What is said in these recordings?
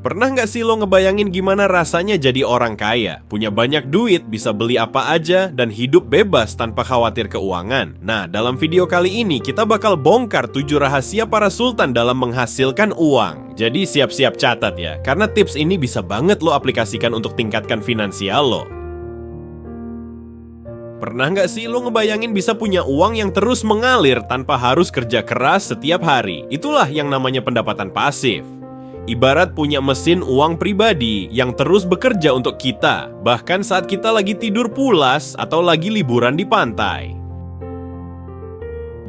Pernah nggak sih lo ngebayangin gimana rasanya jadi orang kaya? Punya banyak duit, bisa beli apa aja, dan hidup bebas tanpa khawatir keuangan. Nah, dalam video kali ini kita bakal bongkar 7 rahasia para sultan dalam menghasilkan uang. Jadi siap-siap catat ya, karena tips ini bisa banget lo aplikasikan untuk tingkatkan finansial lo. Pernah nggak sih lo ngebayangin bisa punya uang yang terus mengalir tanpa harus kerja keras setiap hari? Itulah yang namanya pendapatan pasif. Ibarat punya mesin uang pribadi yang terus bekerja untuk kita, bahkan saat kita lagi tidur pulas atau lagi liburan di pantai.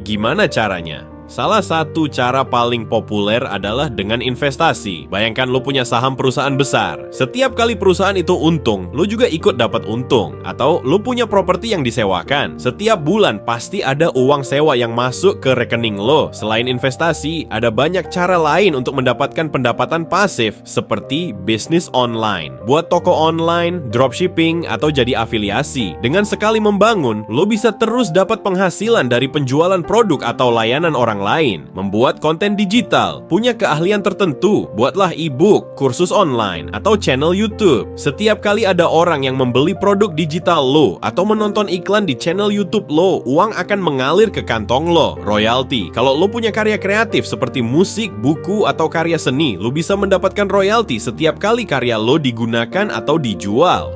Gimana caranya? Salah satu cara paling populer adalah dengan investasi. Bayangkan lo punya saham perusahaan besar. Setiap kali perusahaan itu untung, lo juga ikut dapat untung. Atau lo punya properti yang disewakan. Setiap bulan pasti ada uang sewa yang masuk ke rekening lo. Selain investasi, ada banyak cara lain untuk mendapatkan pendapatan pasif seperti bisnis online. Buat toko online, dropshipping, atau jadi afiliasi. Dengan sekali membangun, lo bisa terus dapat penghasilan dari penjualan produk atau layanan orang lain, membuat konten digital, punya keahlian tertentu, buatlah e-book, kursus online, atau channel YouTube. Setiap kali ada orang yang membeli produk digital lo atau menonton iklan di channel YouTube lo, uang akan mengalir ke kantong lo. Royalti. Kalau lo punya karya kreatif seperti musik, buku, atau karya seni, lo bisa mendapatkan royalti setiap kali karya lo digunakan atau dijual.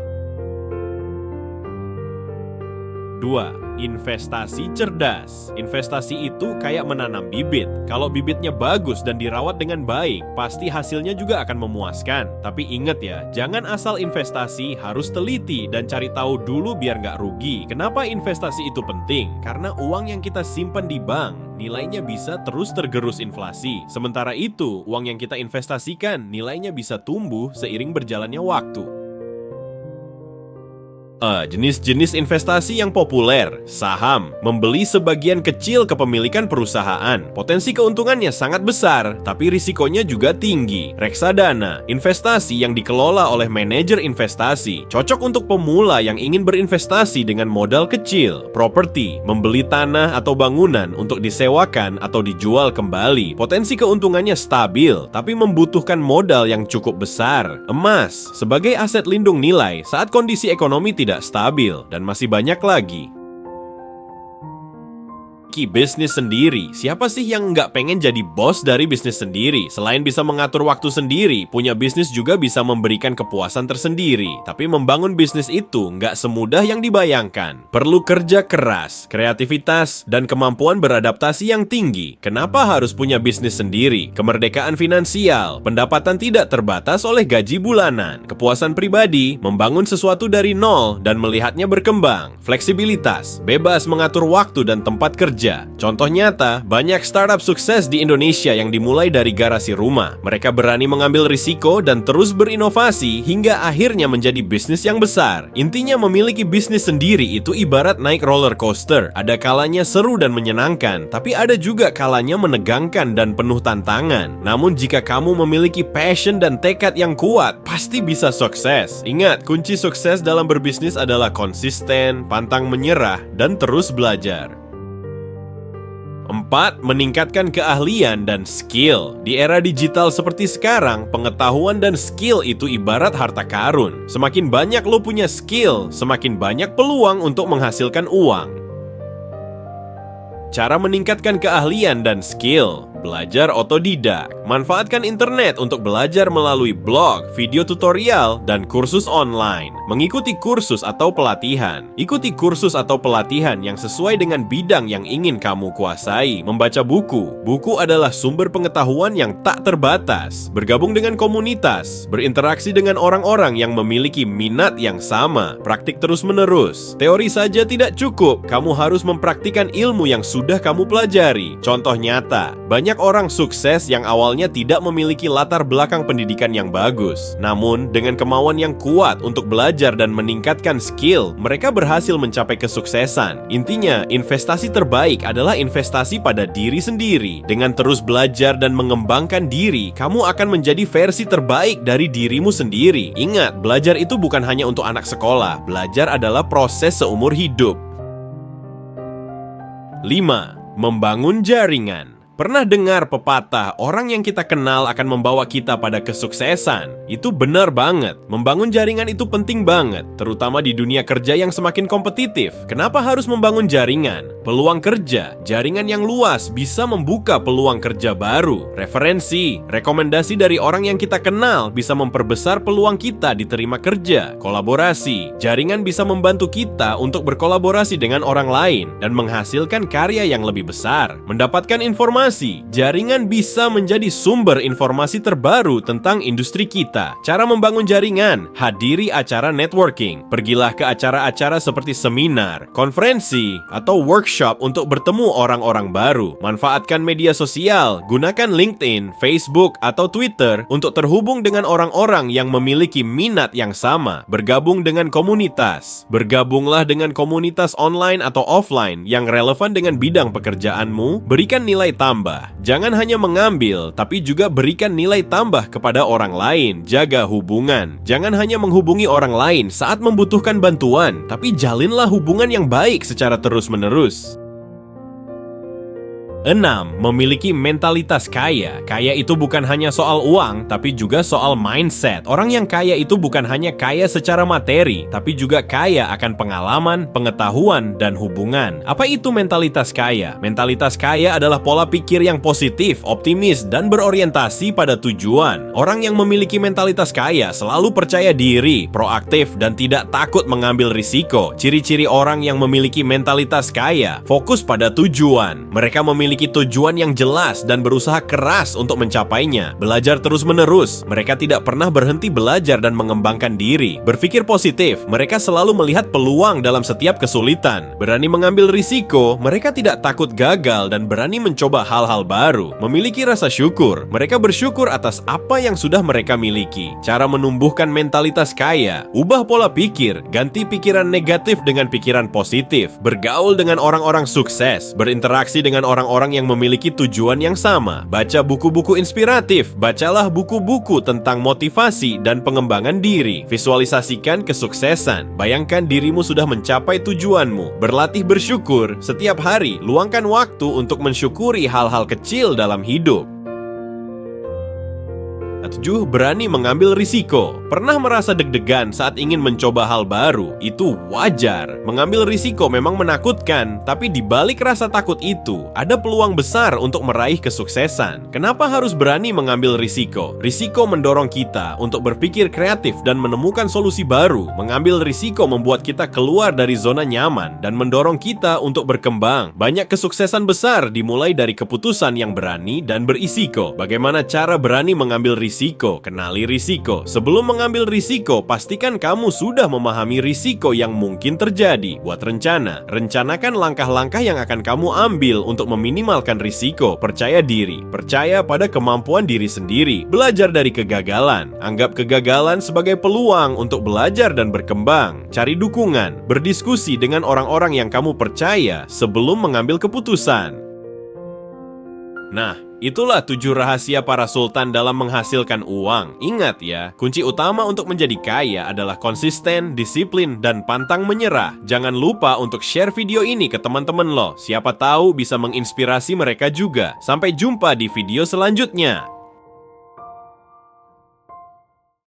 2. Investasi cerdas. Investasi itu kayak menanam bibit. Kalau bibitnya bagus dan dirawat dengan baik, pasti hasilnya juga akan memuaskan. Tapi ingat ya, jangan asal investasi, harus teliti dan cari tahu dulu biar nggak rugi. Kenapa investasi itu penting? Karena uang yang kita simpan di bank, nilainya bisa terus tergerus inflasi. Sementara itu, uang yang kita investasikan, nilainya bisa tumbuh seiring berjalannya waktu. Jenis-jenis investasi yang populer. Saham, membeli sebagian kecil kepemilikan perusahaan. Potensi keuntungannya sangat besar, tapi risikonya juga tinggi. Reksadana, investasi yang dikelola oleh manajer investasi. Cocok untuk pemula yang ingin berinvestasi dengan modal kecil. Properti, membeli tanah atau bangunan untuk disewakan atau dijual kembali. Potensi keuntungannya stabil, tapi membutuhkan modal yang cukup besar. Emas, sebagai aset lindung nilai saat kondisi ekonomi tidak stabil, dan masih banyak lagi. Bisnis sendiri. Siapa sih yang nggak pengen jadi bos dari bisnis sendiri? Selain bisa mengatur waktu sendiri, punya bisnis juga bisa memberikan kepuasan tersendiri. Tapi membangun bisnis itu nggak semudah yang dibayangkan. Perlu kerja keras, kreativitas, dan kemampuan beradaptasi yang tinggi. Kenapa harus punya bisnis sendiri? Kemerdekaan finansial, pendapatan tidak terbatas oleh gaji bulanan, kepuasan pribadi, membangun sesuatu dari nol dan melihatnya berkembang, fleksibilitas, bebas mengatur waktu dan tempat kerja. Contoh nyata, banyak startup sukses di Indonesia yang dimulai dari garasi rumah. Mereka berani mengambil risiko dan terus berinovasi hingga akhirnya menjadi bisnis yang besar. Intinya memiliki bisnis sendiri itu ibarat naik roller coaster. Ada kalanya seru dan menyenangkan, tapi ada juga kalanya menegangkan dan penuh tantangan. Namun jika kamu memiliki passion dan tekad yang kuat, pasti bisa sukses. Ingat, kunci sukses dalam berbisnis adalah konsisten, pantang menyerah, dan terus belajar. 4. Meningkatkan keahlian dan skill. Di era digital seperti sekarang, pengetahuan dan skill itu ibarat harta karun. Semakin banyak lo punya skill, semakin banyak peluang untuk menghasilkan uang. Cara meningkatkan keahlian dan skill. Belajar otodidak. Manfaatkan internet untuk belajar melalui blog, video tutorial, dan kursus online. Mengikuti kursus atau pelatihan. Ikuti kursus atau pelatihan yang sesuai dengan bidang yang ingin kamu kuasai. Membaca buku. Buku adalah sumber pengetahuan yang tak terbatas. Bergabung dengan komunitas. Berinteraksi dengan orang-orang yang memiliki minat yang sama. Praktik terus-menerus. Teori saja tidak cukup. Kamu harus mempraktikkan ilmu yang sudah kamu pelajari. Contoh nyata, banyak orang sukses yang awalnya tidak memiliki latar belakang pendidikan yang bagus. Namun, dengan kemauan yang kuat untuk belajar dan meningkatkan skill, mereka berhasil mencapai kesuksesan. Intinya, investasi terbaik adalah investasi pada diri sendiri. Dengan terus belajar dan mengembangkan diri, kamu akan menjadi versi terbaik dari dirimu sendiri. Ingat, belajar itu bukan hanya untuk anak sekolah. Belajar adalah proses seumur hidup. 5. Membangun jaringan. Pernah dengar pepatah, orang yang kita kenal akan membawa kita pada kesuksesan? Itu benar banget. Membangun jaringan itu penting banget, terutama di dunia kerja yang semakin kompetitif. Kenapa harus membangun jaringan? Peluang kerja, jaringan yang luas bisa membuka peluang kerja baru. Referensi, rekomendasi dari orang yang kita kenal bisa memperbesar peluang kita diterima kerja. Kolaborasi, jaringan bisa membantu kita untuk berkolaborasi dengan orang lain dan menghasilkan karya yang lebih besar. Mendapatkan informasi, jaringan bisa menjadi sumber informasi terbaru tentang industri kita. Cara membangun jaringan, hadiri acara networking. Pergilah ke acara-acara seperti seminar, konferensi, atau workshop untuk bertemu orang-orang baru. Manfaatkan media sosial, gunakan LinkedIn, Facebook, atau Twitter untuk terhubung dengan orang-orang yang memiliki minat yang sama. Bergabung dengan komunitas. Bergabunglah dengan komunitas online atau offline yang relevan dengan bidang pekerjaanmu. Berikan nilai tambah. Jangan hanya mengambil, tapi juga berikan nilai tambah kepada orang lain. Jaga hubungan. Jangan hanya menghubungi orang lain saat membutuhkan bantuan, tapi jalinlah hubungan yang baik secara terus-menerus. 6. Memiliki mentalitas kaya. Kaya itu bukan hanya soal uang, tapi juga soal mindset. Orang yang kaya itu bukan hanya kaya secara materi, tapi juga kaya akan pengalaman, pengetahuan, dan hubungan. Apa itu mentalitas kaya? Mentalitas kaya adalah pola pikir yang positif, optimis, dan berorientasi pada tujuan. Orang yang memiliki mentalitas kaya selalu percaya diri, proaktif, dan tidak takut mengambil risiko. Ciri-ciri orang yang memiliki mentalitas kaya, fokus pada tujuan. Mereka memiliki tujuan yang jelas dan berusaha keras untuk mencapainya. Belajar terus-menerus. Mereka tidak pernah berhenti belajar dan mengembangkan diri. Berpikir positif. Mereka selalu melihat peluang dalam setiap kesulitan. Berani mengambil risiko. Mereka tidak takut gagal dan berani mencoba hal-hal baru. Memiliki rasa syukur. Mereka bersyukur atas apa yang sudah mereka miliki. Cara menumbuhkan mentalitas kaya. Ubah pola pikir. Ganti pikiran negatif dengan pikiran positif. Bergaul dengan orang-orang sukses. Berinteraksi dengan orang-orang yang memiliki tujuan yang sama. Baca buku-buku inspiratif. Bacalah buku-buku tentang motivasi dan pengembangan diri. Visualisasikan kesuksesan. Bayangkan dirimu sudah mencapai tujuanmu. Berlatih bersyukur. Setiap hari, luangkan waktu untuk mensyukuri hal-hal kecil dalam hidup. 7. Berani mengambil risiko. Pernah merasa deg-degan saat ingin mencoba hal baru? Itu wajar. Mengambil risiko memang menakutkan, tapi di balik rasa takut itu, ada peluang besar untuk meraih kesuksesan. Kenapa harus berani mengambil risiko? Risiko mendorong kita untuk berpikir kreatif dan menemukan solusi baru. Mengambil risiko membuat kita keluar dari zona nyaman dan mendorong kita untuk berkembang. Banyak kesuksesan besar dimulai dari keputusan yang berani dan berisiko. Bagaimana cara berani mengambil risiko? Kenali risiko. Sebelum mengambil risiko, pastikan kamu sudah memahami risiko yang mungkin terjadi. Buat rencana. Rencanakan langkah-langkah yang akan kamu ambil untuk meminimalkan risiko. Percaya diri. Percaya pada kemampuan diri sendiri. Belajar dari kegagalan. Anggap kegagalan sebagai peluang untuk belajar dan berkembang. Cari dukungan. Berdiskusi dengan orang-orang yang kamu percaya sebelum mengambil keputusan. Nah, itulah 7 rahasia para sultan dalam menghasilkan uang. Ingat ya, kunci utama untuk menjadi kaya adalah konsisten, disiplin, dan pantang menyerah. Jangan lupa untuk share video ini ke teman-teman lo. Siapa tahu bisa menginspirasi mereka juga. Sampai jumpa di video selanjutnya.